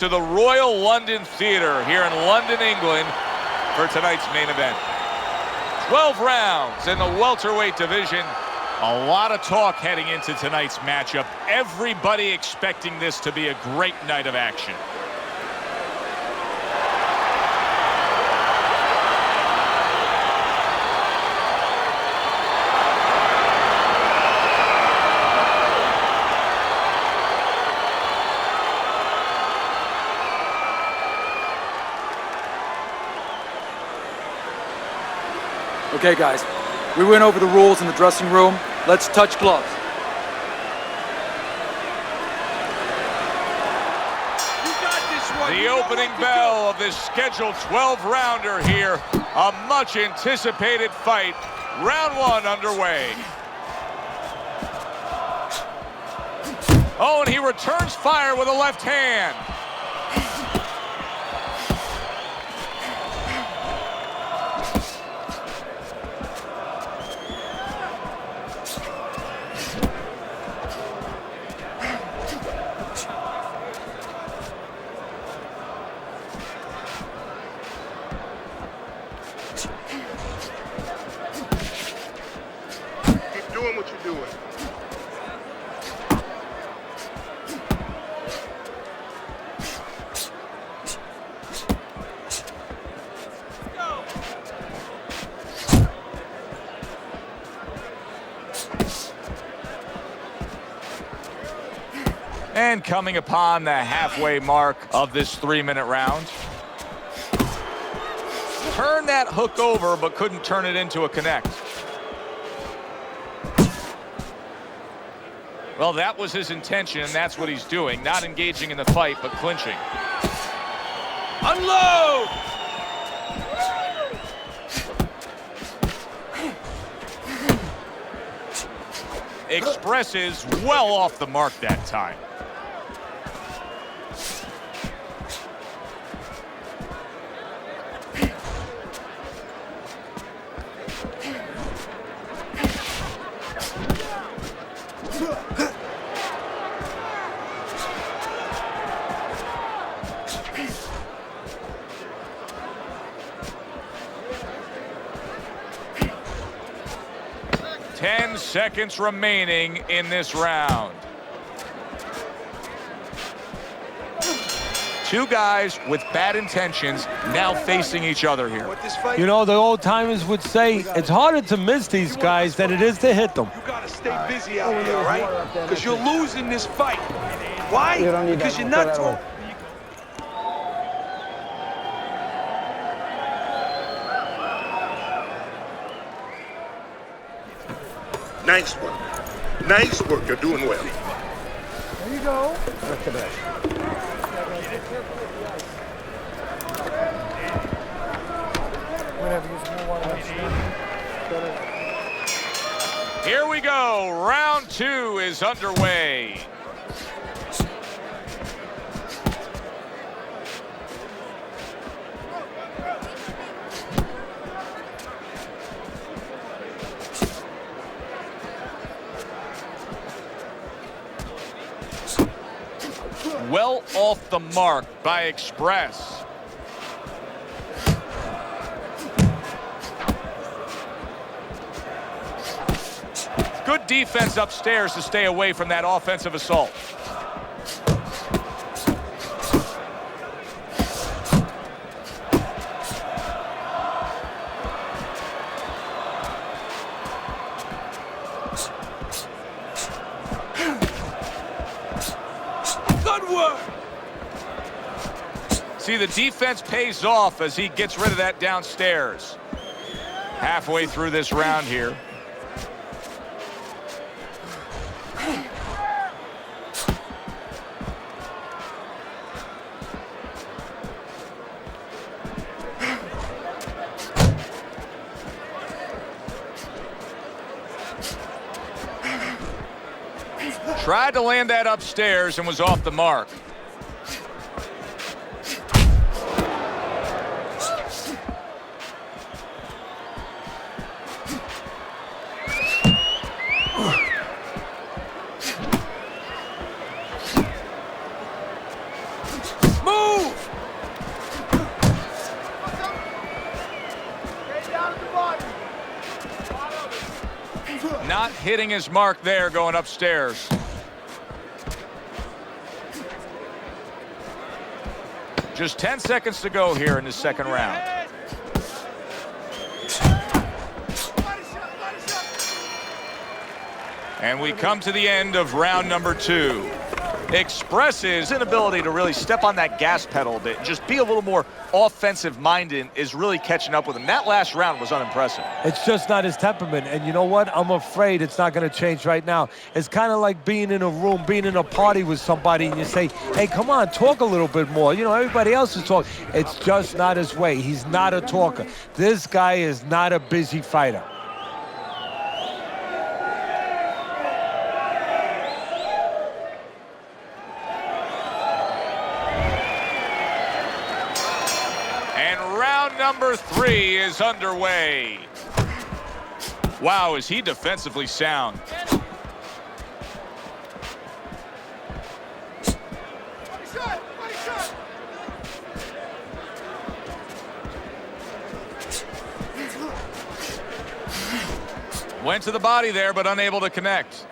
To the Royal London Theatre here in London, England for tonight's main event. 12 rounds in the welterweight division. A lot of talk heading into tonight's matchup. Everybody expecting this to be a great night of action. Okay, guys, we went over the rules in the dressing room. Let's touch gloves. You got this one. The opening bell of this scheduled 12-rounder here. A much-anticipated fight. Round one underway. Oh, and he returns fire with a left hand. Doing what you're doing. And coming upon the halfway mark of this 3-minute round. Turned that hook over, but couldn't turn it into a connect. Well, that was his intention, and that's what he's doing. Not engaging in the fight, but clinching. Unload! Expresses well off the mark that time. Ten seconds remaining in this round. Two guys with bad intentions now facing each other here. You know, the old timers would say it's harder to miss these guys than it is to hit them. You gotta stay busy out there, right? Because you're losing this fight. Why? Because you're not throwing. Nice work. Nice work. You're doing well. There you go. Look at that. Here we go. Round two is underway. Well off the mark by Express. Good defense upstairs to stay away from that offensive assault. Good work. See, the defense pays off as he gets rid of that downstairs. Halfway through this round here. Tried to land that upstairs and was off the mark. Move! Not hitting his mark there going upstairs. Just 10 seconds to go here in the second round. And we come to the end of round number 2. Express's inability to really step on that gas pedal a bit, just be a little more offensive-minded is really catching up with him. That last round was unimpressive. It's just not his temperament. And you know what? I'm afraid it's not going to change right now. It's kind of like being in a room, being in a party with somebody, and you say, hey, come on, talk a little bit more. You know, everybody else is talking. It's just not his way. He's not a talker. This guy is not a busy fighter. Number 3 is underway. Wow, is he defensively sound. Went to the body there, but unable to connect.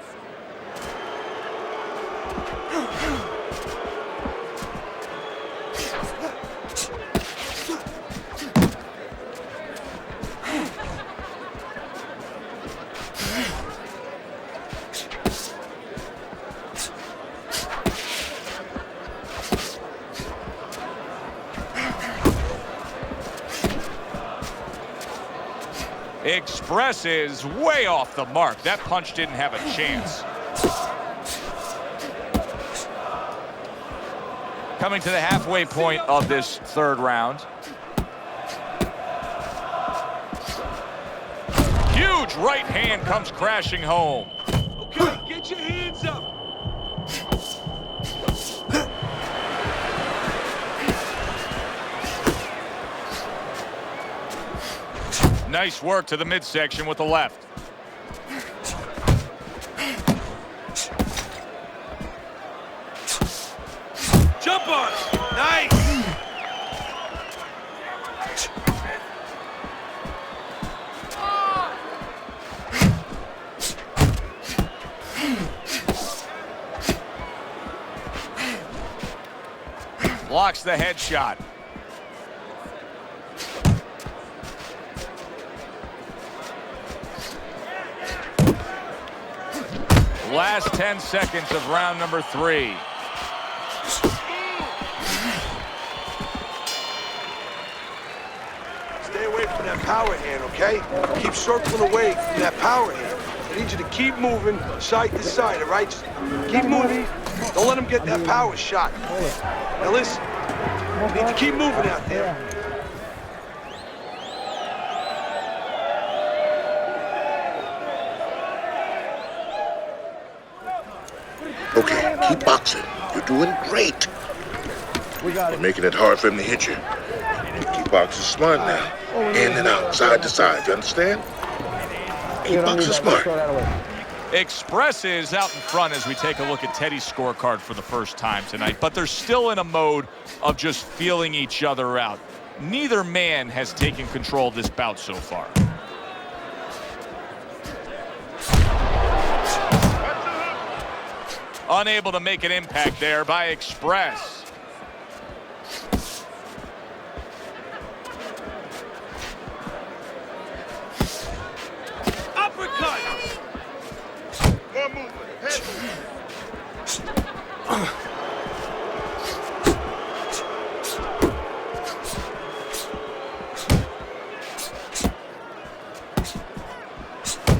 Express is way off the mark. That punch didn't have a chance. Coming to the halfway point of this third round. Huge right hand comes crashing home. Okay, get your hands up. Nice work to the midsection with the left. Jump on it. Nice. Blocks the headshot. Last 10 seconds of round number 3. Stay away from that power hand, okay? Keep circling away from that power hand. I need you to keep moving side to side, all right? Just keep moving. Don't let him get that power shot. Now listen, you need to keep moving out there. Okay, keep boxing. You're doing great. You're making it hard for him to hit you. Keep boxing smart now. In and out, side to side, you understand? Keep boxing smart. Express is out in front as we take a look at Teddy's scorecard for the first time tonight, but they're still in a mode of just feeling each other out. Neither man has taken control of this bout so far. Unable to make an impact there by Express. Uppercut! More movement. Head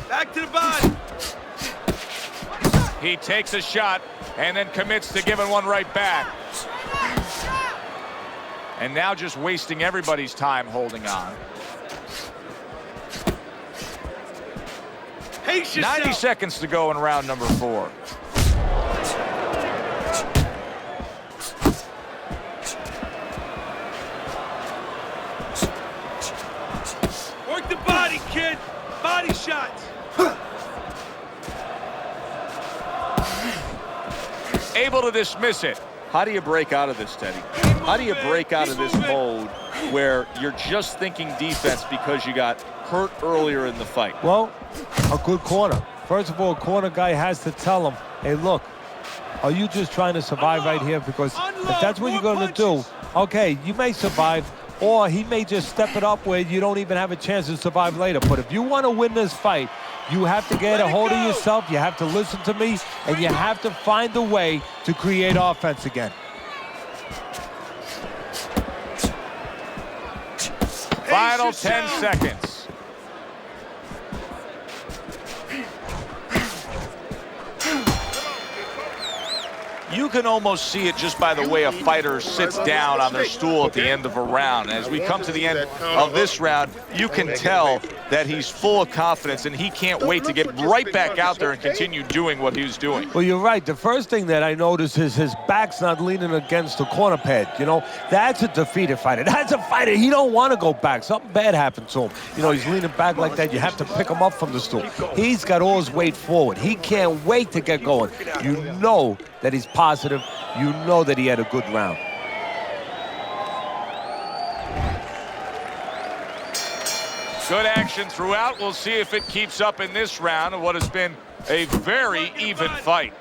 Back to the body. He takes a shot and then commits to giving one right back. And now just wasting everybody's time holding on. Pace yourself. 90 seconds to go in round number 4. Work the body, kid. Body shots. Able to dismiss it. How do you break out of this, Teddy? How do you break out of this mode where you're just thinking defense because you got hurt earlier in the fight? Well, a good corner. First of all, corner guy has to tell him, hey, look, are you just trying to survive right here? Because if that's what you're going to do, okay, you may survive, or he may just step it up where you don't even have a chance to survive later. But if you want to win this fight, you have to get a hold of yourself, you have to listen to me, and you have to find a way to create offense again. Final 10 seconds. You can almost see it just by the way a fighter sits down on their stool at the end of a round. As we come to the end of this round, you can tell that he's full of confidence and he can't wait to get right back out there and continue doing what he's doing. Well, you're right. The first thing that I notice is his back's not leaning against the corner pad. You know, that's a defeated fighter. That's a fighter. He don't want to go back. Something bad happened to him. You know, he's leaning back like that. You have to pick him up from the stool. He's got all his weight forward. He can't wait to get going. You know that he's positive. You know that he had a good round. Good action throughout. We'll see if it keeps up in this round of what has been a very even fight.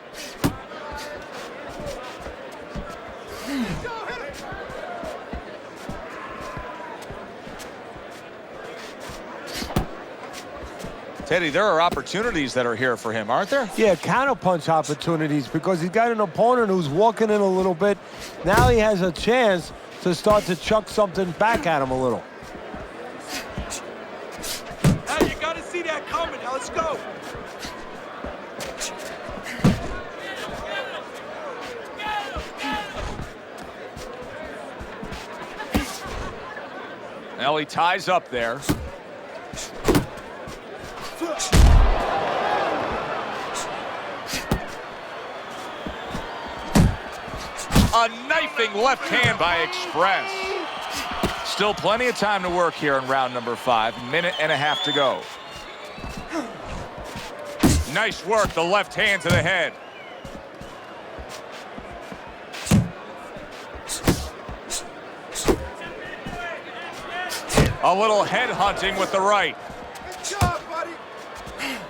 Teddy, there are opportunities that are here for him, aren't there? Yeah, counterpunch opportunities, because he's got an opponent who's walking in a little bit. Now he has a chance to start to chuck something back at him a little. Hey, you gotta see that coming. Now let's go. Well, he ties up there. A knifing left hand by Express. Still plenty of time to work here in round number 5. Minute and a half to go. Nice work, the left hand to the head. A little head hunting with the right. Good job, buddy.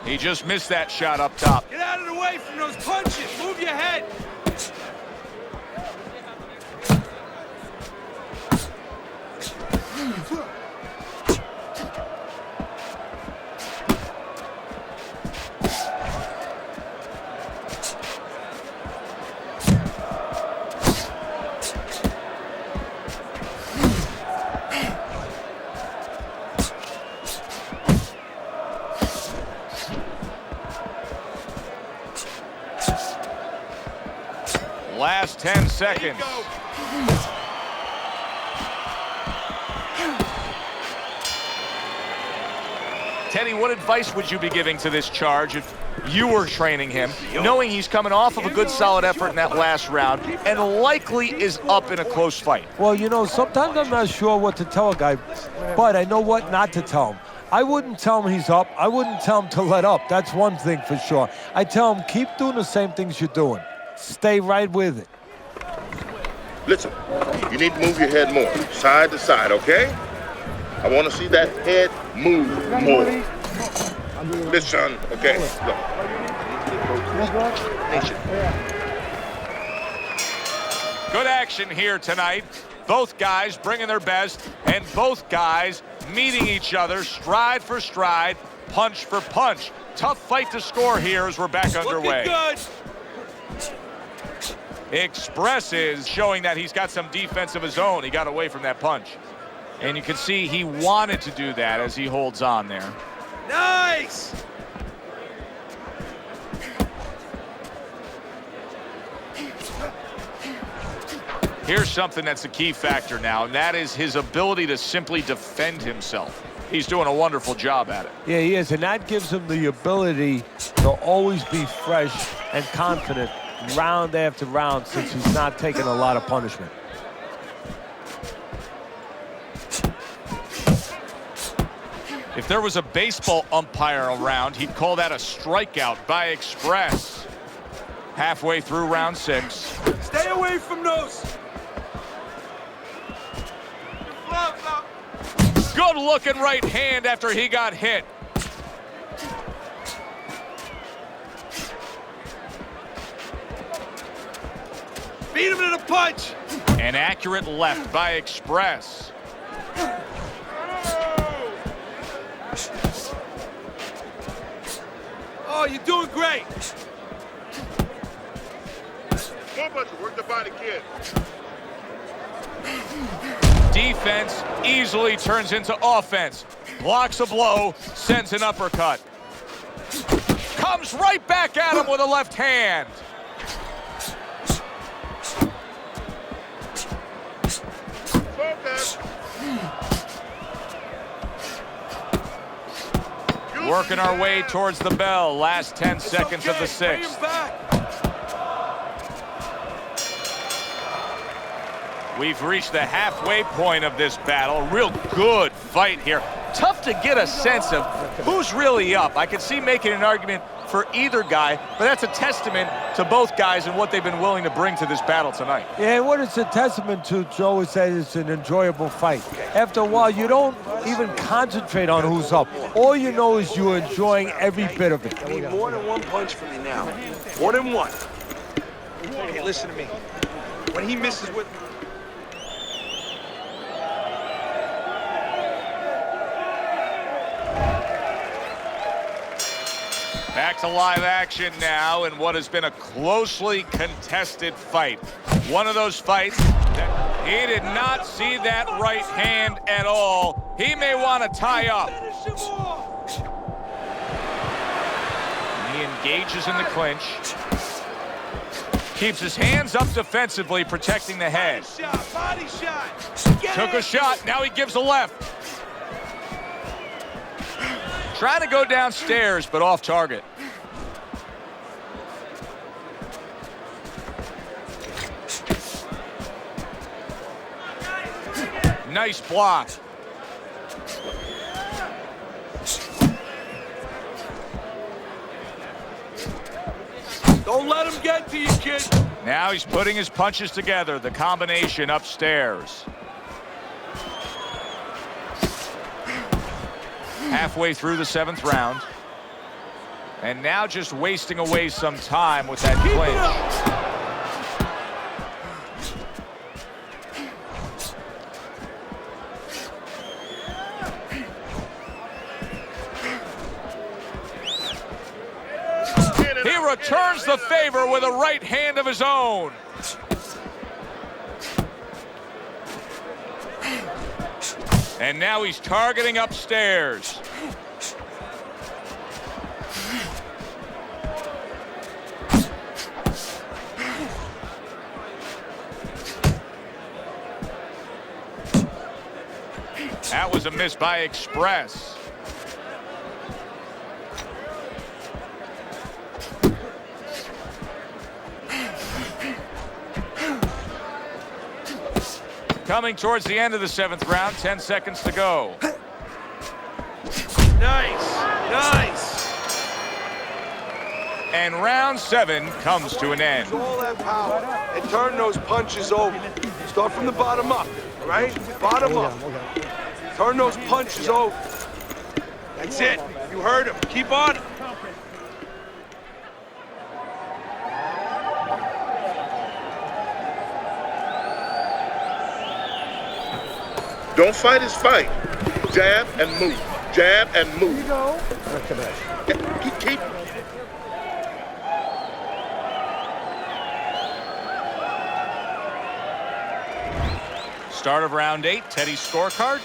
He just missed that shot up top. Get out of the way from those punches. Move your head. Last 10 seconds. Teddy, what advice would you be giving to this charge if you were training him, knowing he's coming off of a good solid effort in that last round and likely is up in a close fight? Well, you know, sometimes I'm not sure what to tell a guy, but I know what not to tell him. I wouldn't tell him he's up. I wouldn't tell him to let up. That's one thing for sure. I tell him, keep doing the same things you're doing. Stay right with it. Listen, you need to move your head more, side to side, okay? I want to see that head move more. Listen, okay? Look. Good action here tonight. Both guys bringing their best, and both guys meeting each other stride for stride, punch for punch. Tough fight to score here as we're back underway. Good. Express is showing that he's got some defense of his own. He got away from that punch. And you can see he wanted to do that as he holds on there. Nice. Here's something that's a key factor now, and that is his ability to simply defend himself. He's doing a wonderful job at it. Yeah, he is, and that gives him the ability to always be fresh and confident round after round, since he's not taking a lot of punishment. If there was a baseball umpire around, he'd call that a strikeout by Express. Halfway through round 6. Stay away from those. Gloves up. Good looking right hand after he got hit. Beat him to the punch. An accurate left by Express. Oh, you're doing great. Come on, work the body, kid. Defense easily turns into offense. Blocks a blow, sends an uppercut. Comes right back at him with a left hand. Focus. Working our way towards the bell. Last 10 seconds of the Bring him sixth. back. We've reached the halfway point of this battle. Real good fight here. Tough to get a sense of who's really up. I can see making an argument for either guy, but that's a testament to both guys and what they've been willing to bring to this battle tonight. Yeah, what it's a testament to, Joe, is that it's an enjoyable fight. After a while, you don't even concentrate on who's up. All you know is you're enjoying every bit of it. I need more than one punch from you now. More than one. Hey, listen to me. When he misses with... Back to live action now in what has been a closely contested fight. One of those fights that he did not see that right hand at all. He may want to tie up. He engages in the clinch. Keeps his hands up defensively, protecting the head. Body shot. Took a shot, now he gives a left. Trying to go downstairs, but off target. Nice block. Don't let him get to you, kid. Now he's putting his punches together, the combination upstairs. Halfway through the 7th round. And now just wasting away some time with that clinch. He returns the favor with a right hand of his own. And now he's targeting upstairs. That was a miss by Express. Coming towards the end of the 7th round, 10 seconds to go. Nice. Nice. And round 7 comes to an end. Use all that power and turn those punches over. Start from the bottom up, all right? Bottom up. Turn those punches over. That's it. You heard him. Keep on it. Don't fight his fight. Jab and move. Jab and move. Keep. Start of round 8, Teddy's scorecard.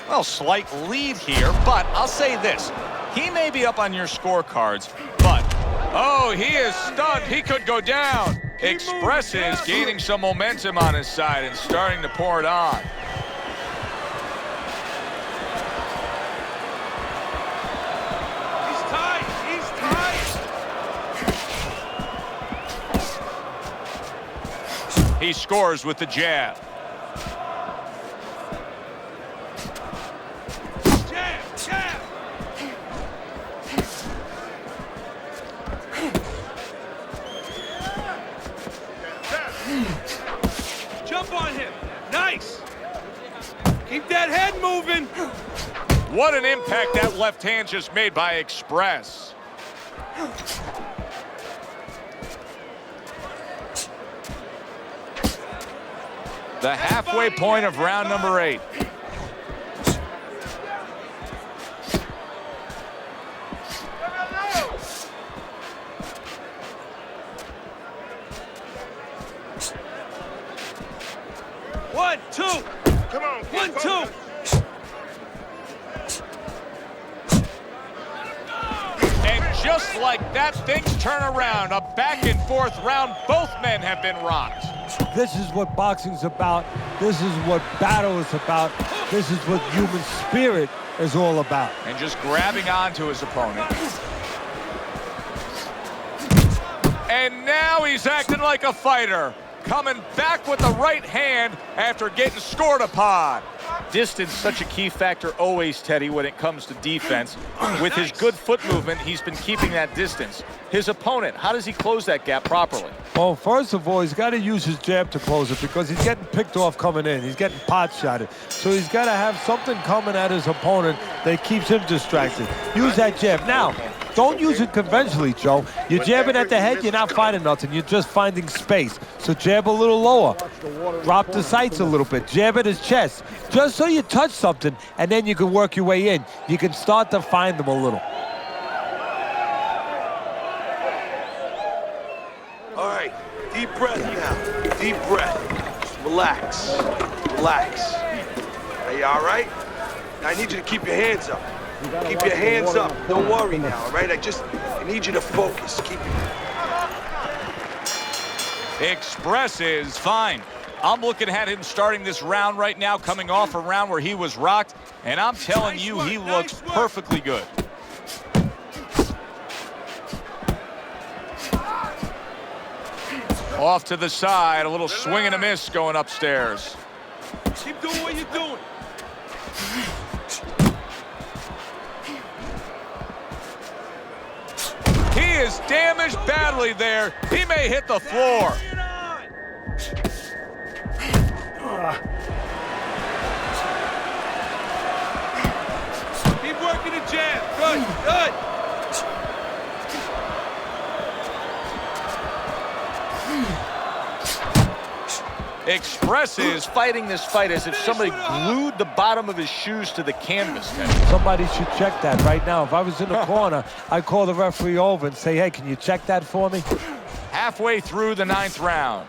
Well, slight lead here, but I'll say this. He may be up on your scorecards, but, oh, he is stunned. He could go down. Express is gaining some momentum on his side and starting to pour it on. He's tight. He's tight. He scores with the jab. Jab. Jump on him. Nice. Keep that head moving. What an impact that left hand just made by Express. The halfway point of round number 8. One, two. Come on, 1, 2. And just like that, things turn around. A back and forth round. Both men have been rocked. This is what boxing's about. This is what battle is about. This is what human spirit is all about. And just grabbing onto his opponent. And now he's acting like a fighter. Coming back with the right hand after getting scored upon. Distance, such a key factor always, Teddy, when it comes to defense. With his good foot movement, he's been keeping that distance. His opponent, how does he close that gap properly? Well, first of all, he's got to use his jab to close it because he's getting picked off coming in. He's getting pot-shotted. So he's got to have something coming at his opponent that keeps him distracted. Use that jab. Now, don't use it conventionally, Joe. You're jabbing at the head, you're not finding nothing. You're just finding space. So jab a little lower. Drop the sights a little bit. Jab at his chest. Just so you touch something, and then you can work your way in. You can start to find them a little. All right, deep breath now. Deep breath. Just relax. Relax. Are you all right? Now I need you to keep your hands up. Keep your hands up. Don't worry now, all right? I need you to focus. Keep Express is fine. I'm looking at him starting this round right now, coming off a round where he was rocked, and I'm telling you, he looks perfectly good. Off to the side, a little swing and a miss going upstairs. Keep doing what you're doing. He is damaged badly there. He may hit the floor. Keep working the jab. Good, good. Express is fighting this fight as if somebody glued the bottom of his shoes to the canvas. Somebody should check that right now. If I was in the corner, I'd call the referee over and say, hey, can you check that for me? Halfway through the 9th round.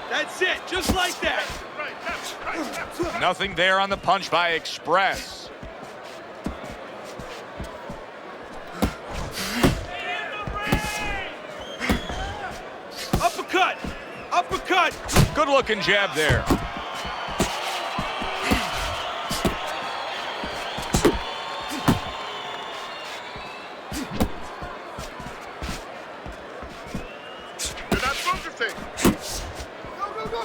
That's it, just like that. Nothing there on the punch by Express. Uppercut, uppercut. Good looking jab there. You're not focusing. Go, go, go.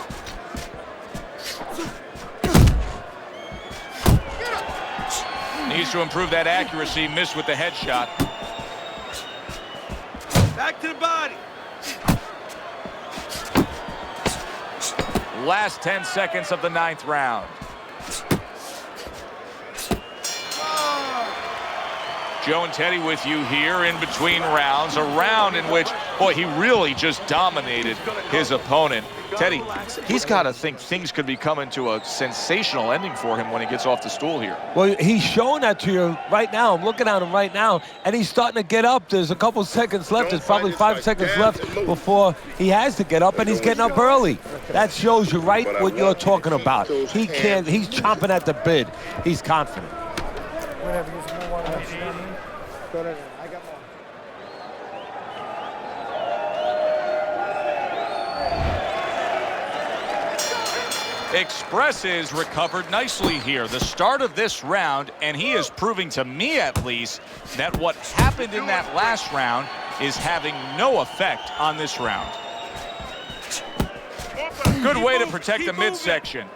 Needs to improve that accuracy. Missed with the headshot. Back to the body. Last 10 seconds of the 9th round. Joe and Teddy with you here in between rounds. A round in which, boy, he really just dominated his opponent. Teddy, he's got to think things could be coming to a sensational ending for him when he gets off the stool here. Well, he's showing that to you right now. I'm looking at him right now, and he's starting to get up. There's a couple seconds left. There's probably 5 seconds left before he has to get up, and he's getting up early. That shows you right what you're talking about. He can't. He's chomping at the bit. He's confident. Whatever, you just move on to the next one. Go to I got more. Express is recovered nicely here. The start of this round, and he is proving to me at least that what happened in that last round is having no effect on this round. Good way to protect the midsection.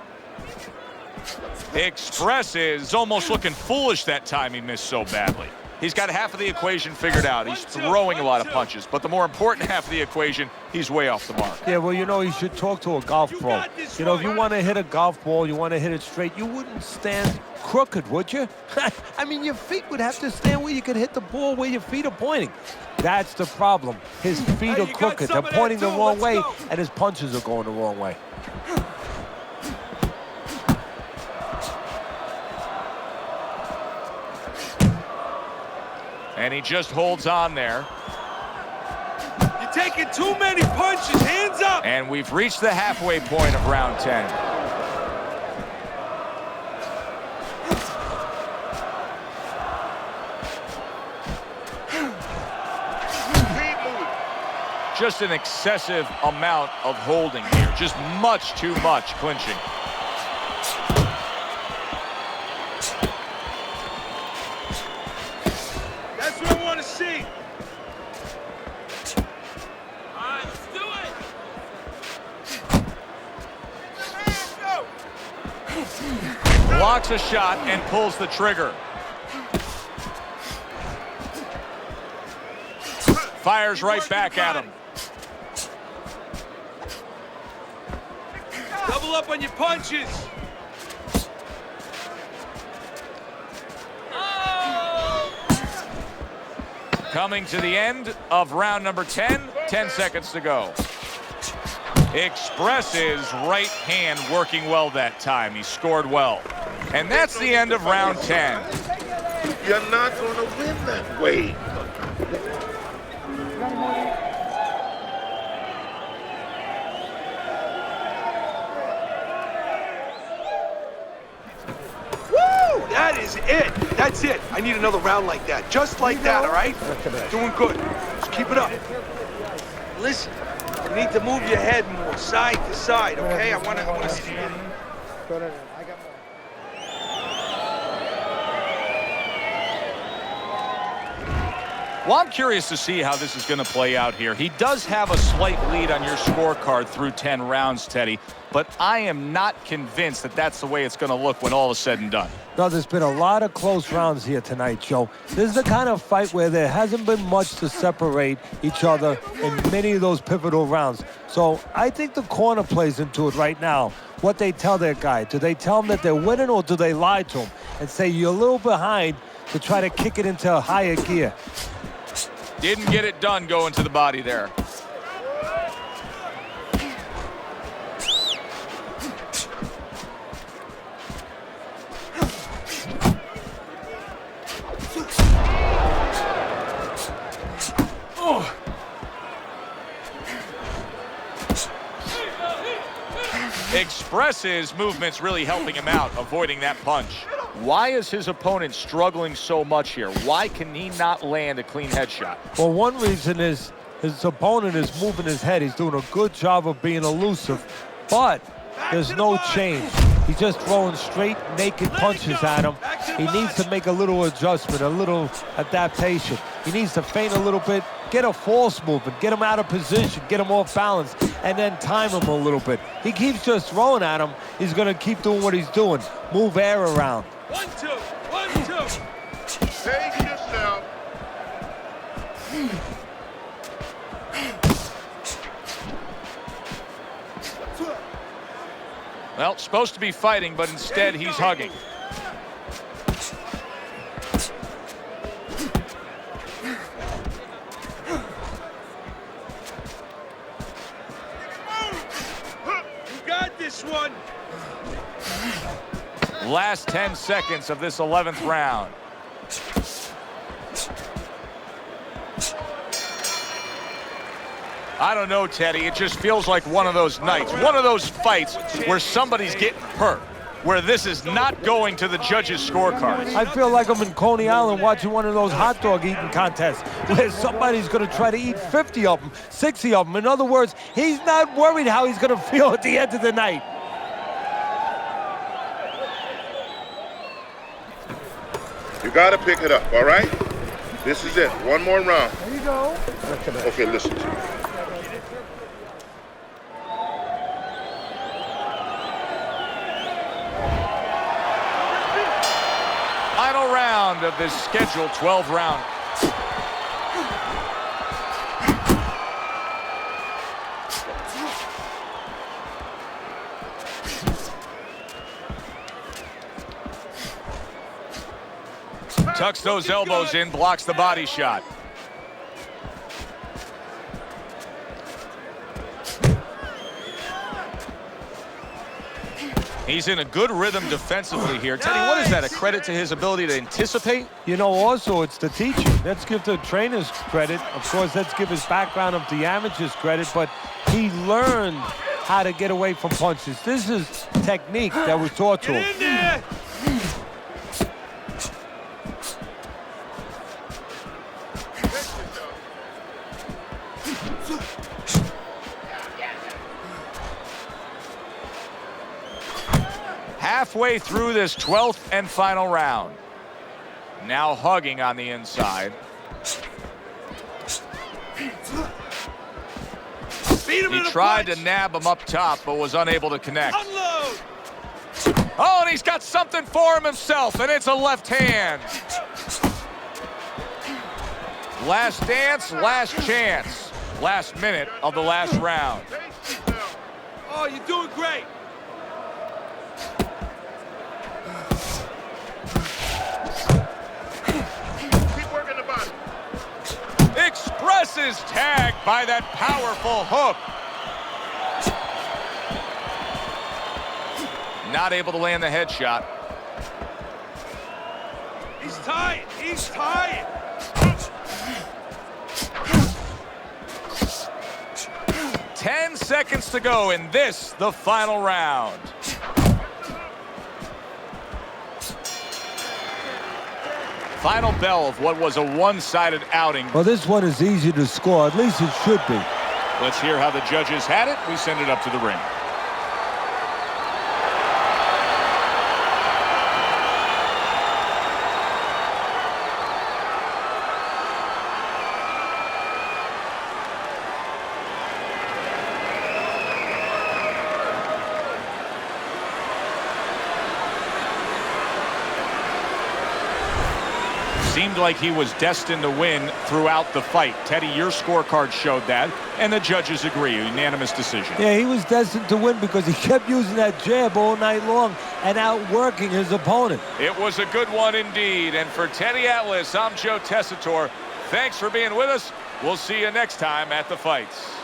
Express is almost looking foolish that time he missed so badly. He's got half of the equation figured out. He's throwing a lot of punches, but the more important half of the equation, he's way off the mark. Yeah, well, you know, you should talk to a golf pro. You know, if you want to hit a golf ball, you want to hit it straight, you wouldn't stand crooked, would you? I mean, your feet would have to stand where you could hit the ball where your feet are pointing. That's the problem. His feet are crooked. They're pointing the wrong way, and his punches are going the wrong way. And he just holds on there. You're taking too many punches. Hands up. And we've reached the halfway point of round 10. Just an excessive amount of holding here. Just much too much clinching. That's what I want to see. All right, let's do it. Blocks a shot and pulls the trigger. Fires right back at him. Double up on your punches. Coming to the end of round number 10, 10 seconds to go. Express's right hand working well that time. He scored well. And that's the end of round 10. You're not going to win that way. Woo! That is it. That's it. I need another round like that. Just like that, all right? Doing good. Just keep it up. Listen, you need to move your head more side to side, okay? I want to see you. Go ahead. I got more. Well, I'm curious to see how this is going to play out here. He does have a slight lead on your scorecard through 10 rounds, Teddy, but I am not convinced that that's the way it's going to look when all is said and done. No, there's been a lot of close rounds here tonight, Joe. This is the kind of fight where there hasn't been much to separate each other in many of those pivotal rounds. So I think the corner plays into it right now. What they tell their guy. Do they tell him that they're winning, or do they lie to him and say you're a little behind to try to kick it into a higher gear? Didn't get it done going to the body there. Express's movement's really helping him out, avoiding that punch. Why is his opponent struggling so much here? Why can he not land a clean headshot? Well, one reason is his opponent is moving his head. He's doing a good job of being elusive, but there's no change. He's just throwing straight, naked punches at him. He needs to make a little adjustment, a little adaptation. He needs to feint a little bit, get a false movement, get him out of position, get him off balance, and then time him a little bit. He keeps just throwing at him. He's going to keep doing what he's doing. Move air around. 1, 2, 1, 2. Take yourself. Well, supposed to be fighting, but instead he's hugging. You got this one. Last 10 seconds of this 11th round. I don't know, Teddy. It just feels like one of those nights, one of those fights where somebody's getting hurt, where this is not going to the judges' scorecards. I feel like I'm in Coney Island watching one of those hot dog eating contests where somebody's going to try to eat 50 of them, 60 of them. In other words, he's not worried how he's going to feel at the end of the night. You got to pick it up, all right? This is it. One more round. There you go. Okay, listen to me. Final round round of this scheduled 12-round. Tucks those elbows in, blocks the body shot. He's in a good rhythm defensively here. Teddy, what is that, a credit to his ability to anticipate? You know, also, it's the teaching. Let's give the trainers credit. Of course, let's give his background of the amateurs credit, but he learned how to get away from punches. This is technique that was taught to him. Halfway through this 12th and final round. Now hugging on the inside. He tried to nab him up top, but was unable to connect. Unload! Oh, and he's got something for him himself, and it's a left hand. Last dance, last chance. Last minute of the last round. Oh, you're doing great. Expresses tag by that powerful hook. Not able to land the headshot. He's tired. He's tired. Ten seconds to go in this, the final round. Final bell of what was a one-sided outing. Well, this one is easy to score. At least it should be. Let's hear how the judges had it. We send it up to the ring. Seemed like he was destined to win throughout the fight. Teddy, your scorecard showed that, and the judges agree. Unanimous decision. Yeah, he was destined to win because he kept using that jab all night long and outworking his opponent. It was a good one indeed. And for Teddy Atlas, I'm Joe Tessitore. Thanks for being with us. We'll see you next time at the fights.